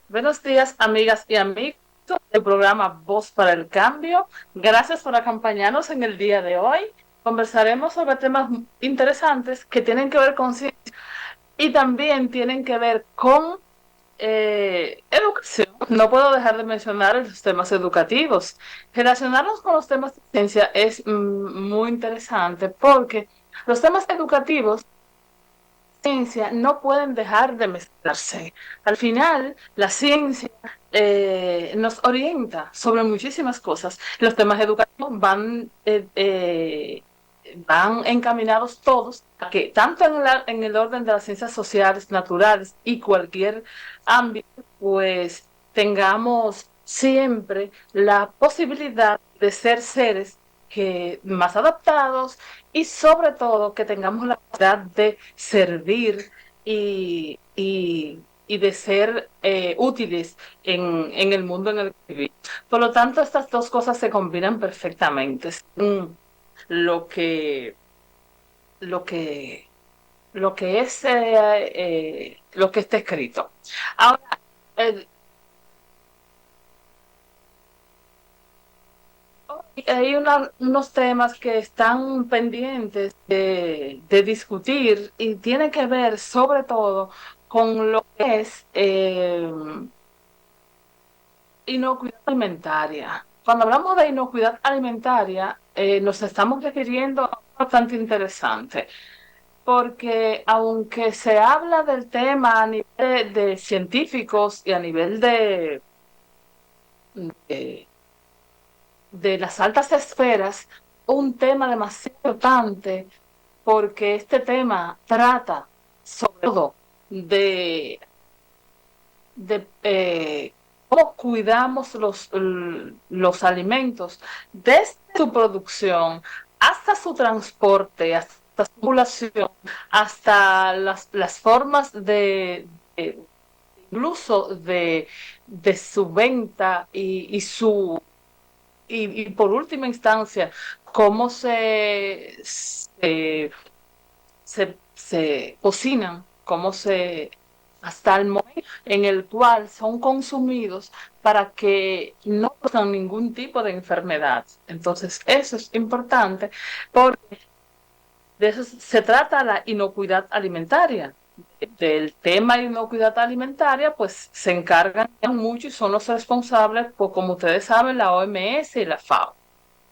Buenos días, amigas y amigos del programa Voz para el Cambio. Gracias por acompañarnos en el día de hoy. Conversaremos sobre temas interesantes que tienen que ver con ciencia y también tienen que ver con educación. No puedo dejar de mencionar los temas educativos. Relacionarnos con los temas de ciencia es muy interesante porque los temas educativos ciencia no pueden dejar de mezclarse. Al final, la ciencia nos orienta sobre muchísimas cosas. Los temas educativos van encaminados todos a que tanto en el orden de las ciencias sociales, naturales y cualquier ámbito, pues tengamos siempre la posibilidad de ser seres que más adaptados y sobre todo que tengamos la capacidad de servir y de ser útiles en el mundo en el que vivimos. Por lo tanto, estas dos cosas se combinan perfectamente. Lo que, lo que, lo que es lo que está escrito. Ahora, eh, hay unos temas que están pendientes de discutir y tiene que ver sobre todo con lo que es inocuidad alimentaria. Cuando hablamos de inocuidad alimentaria, nos estamos refiriendo a algo bastante interesante, porque aunque se habla del tema a nivel de científicos y a nivel de de las altas esferas, un tema demasiado importante porque este tema trata sobre todo de cómo cuidamos los alimentos desde su producción hasta su transporte, hasta su población, hasta las formas de incluso de su venta y por última instancia, cómo se cocinan, cómo se, hasta el momento en el cual son consumidos para que no causen ningún tipo de enfermedad. Entonces, eso es importante porque de eso se trata la inocuidad alimentaria. Del tema de inocuidad alimentaria, pues se encargan mucho y son los responsables, pues como ustedes saben, la OMS y la FAO,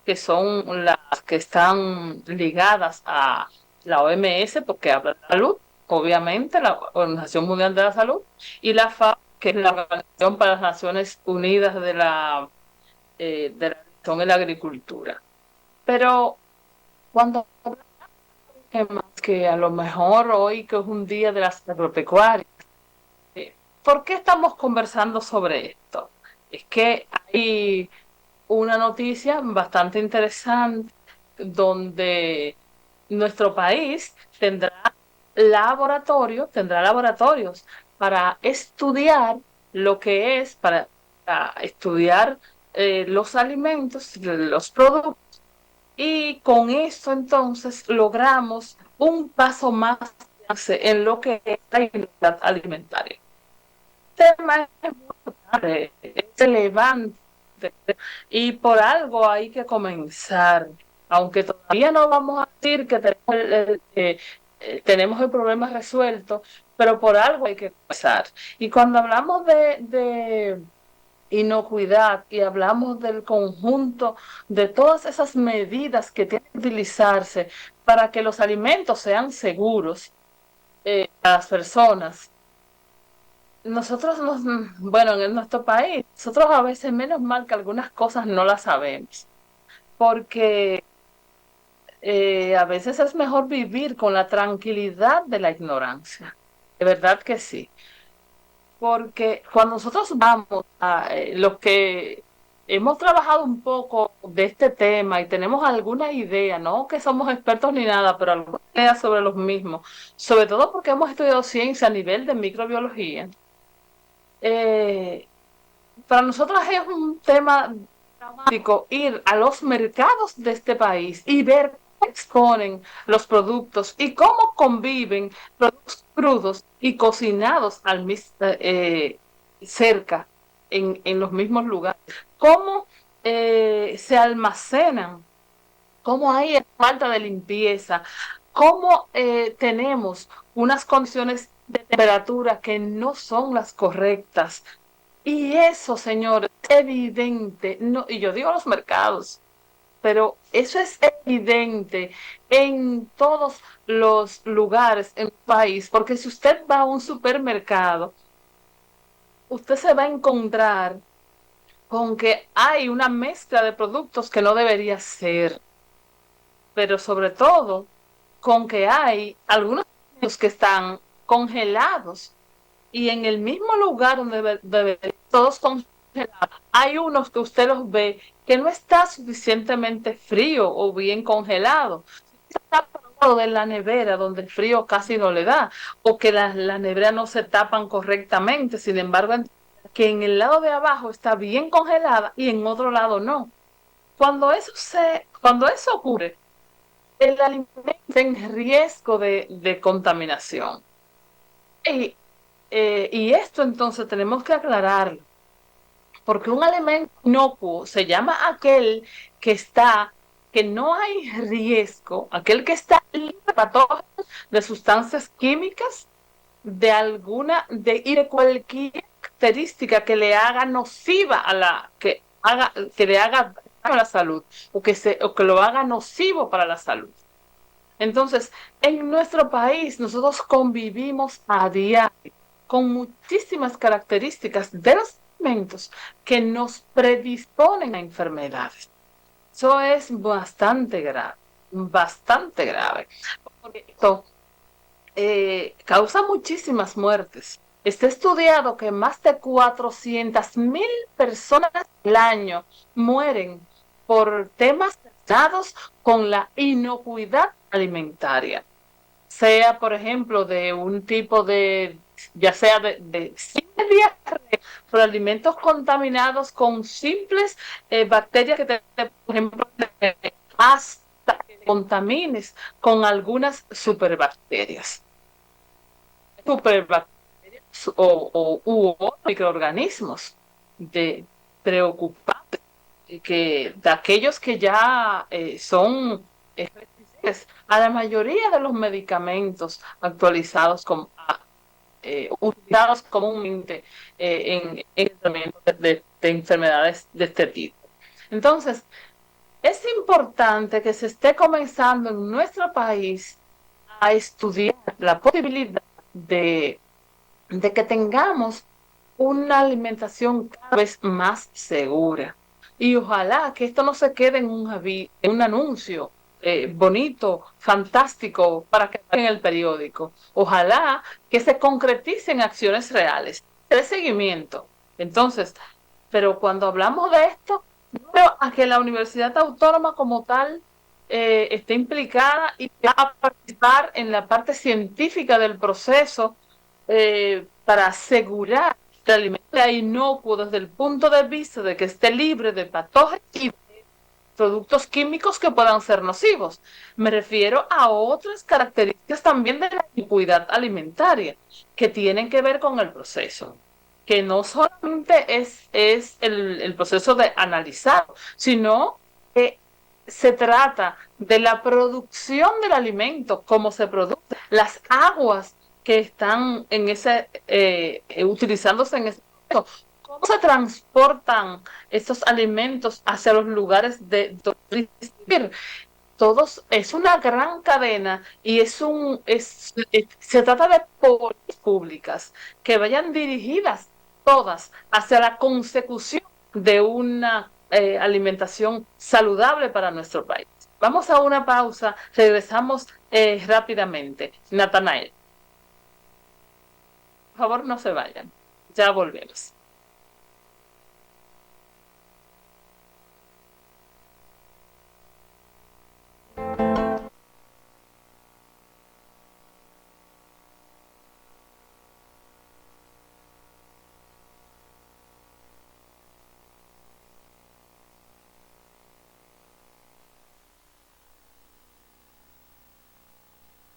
que son las que están ligadas a la OMS porque habla de salud, obviamente, la Organización Mundial de la Salud, y la FAO, que es la Organización para las Naciones Unidas de la Región y la Agricultura. Pero cuando más que a lo mejor hoy, que es un día de las agropecuarias, ¿por qué estamos conversando sobre esto? Es que hay una noticia bastante interesante donde nuestro país tendrá laboratorios para estudiar lo que es, para estudiar los alimentos, los productos, y con eso entonces logramos un paso más en lo que es la inocuidad alimentaria. El tema es muy grande, es relevante y por algo hay que comenzar, aunque todavía no vamos a decir que tenemos el problema resuelto, pero por algo hay que comenzar. Y cuando hablamos de inocuidad y hablamos del conjunto de todas esas medidas que tienen que utilizarse para que los alimentos sean seguros para las personas. Bueno, en nuestro país, nosotros a veces menos mal que algunas cosas no las sabemos, porque a veces es mejor vivir con la tranquilidad de la ignorancia. De verdad que sí. Porque cuando nosotros vamos a los que hemos trabajado un poco de este tema y tenemos alguna idea, no que somos expertos ni nada, pero alguna idea sobre los mismos, sobre todo porque hemos estudiado ciencia a nivel de microbiología, eh, para nosotros es un tema dramático ir a los mercados de este país y ver cómo exponen los productos y cómo conviven productos crudos y cocinados cerca, en los mismos lugares, cómo se almacenan, cómo hay falta de limpieza, cómo tenemos unas condiciones de temperatura que no son las correctas. Y eso, señores, es evidente, no, y yo digo los mercados, pero eso es evidente en todos los lugares en el país, porque si usted va a un supermercado, usted se va a encontrar con que hay una mezcla de productos que no debería ser, pero sobre todo con que hay algunos que están congelados y en el mismo lugar donde debe todos congelados, hay unos que usted los ve que no está suficientemente frío o bien congelado. Está probado de la nevera donde el frío casi no le da o que las neveras no se tapan correctamente. Sin embargo, que en el lado de abajo está bien congelada y en otro lado no. Cuando eso ocurre, el alimento está en riesgo de contaminación. Y, y esto entonces tenemos que aclararlo, porque un alimento inocuo se llama aquel que está, que no hay riesgo, aquel que está libre de patógenos, de sustancias químicas, de alguna, y de cualquier característica que le haga nociva a que le haga daño a la salud, o que lo haga nocivo para la salud. Entonces, en nuestro país nosotros convivimos a diario con muchísimas características de los alimentos que nos predisponen a enfermedades. Eso es bastante grave, bastante grave. Porque esto causa muchísimas muertes. Está estudiado que más de 400.000 personas al año mueren por temas relacionados con la inocuidad alimentaria. Sea, por ejemplo, de un tipo de, ya sea de simple diarrea, por alimentos contaminados con simples bacterias que por ejemplo, hasta que contamines con algunas superbacterias u microorganismos de preocupantes, de aquellos que ya son resistentes a la mayoría de los medicamentos actualizados utilizados comúnmente en el tratamiento de enfermedades de este tipo. Entonces, es importante que se esté comenzando en nuestro país a estudiar la posibilidad de que tengamos una alimentación cada vez más segura. Y ojalá que esto no se quede en un anuncio bonito, fantástico, para que en el periódico. Ojalá que se concreticen acciones reales de seguimiento. Entonces, pero cuando hablamos de esto, no veo a que la Universidad Autónoma como tal esté implicada y va a participar en la parte científica del proceso para asegurar que el alimento sea inocuo desde el punto de vista de que esté libre de patógenos y de productos químicos que puedan ser nocivos. Me refiero a otras características también de la inocuidad alimentaria que tienen que ver con el proceso, que no solamente es el proceso de analizar, sino que se trata de la producción del alimento, cómo se produce, las aguas que están en utilizándose en ese momento, cómo se transportan estos alimentos hacia los lugares de distribuir. Todos es una gran cadena y se trata de políticas públicas que vayan dirigidas todas hacia la consecución de una alimentación saludable para nuestro país. Vamos a una pausa, regresamos rápidamente. Natanael, por favor no se vayan, ya volvemos.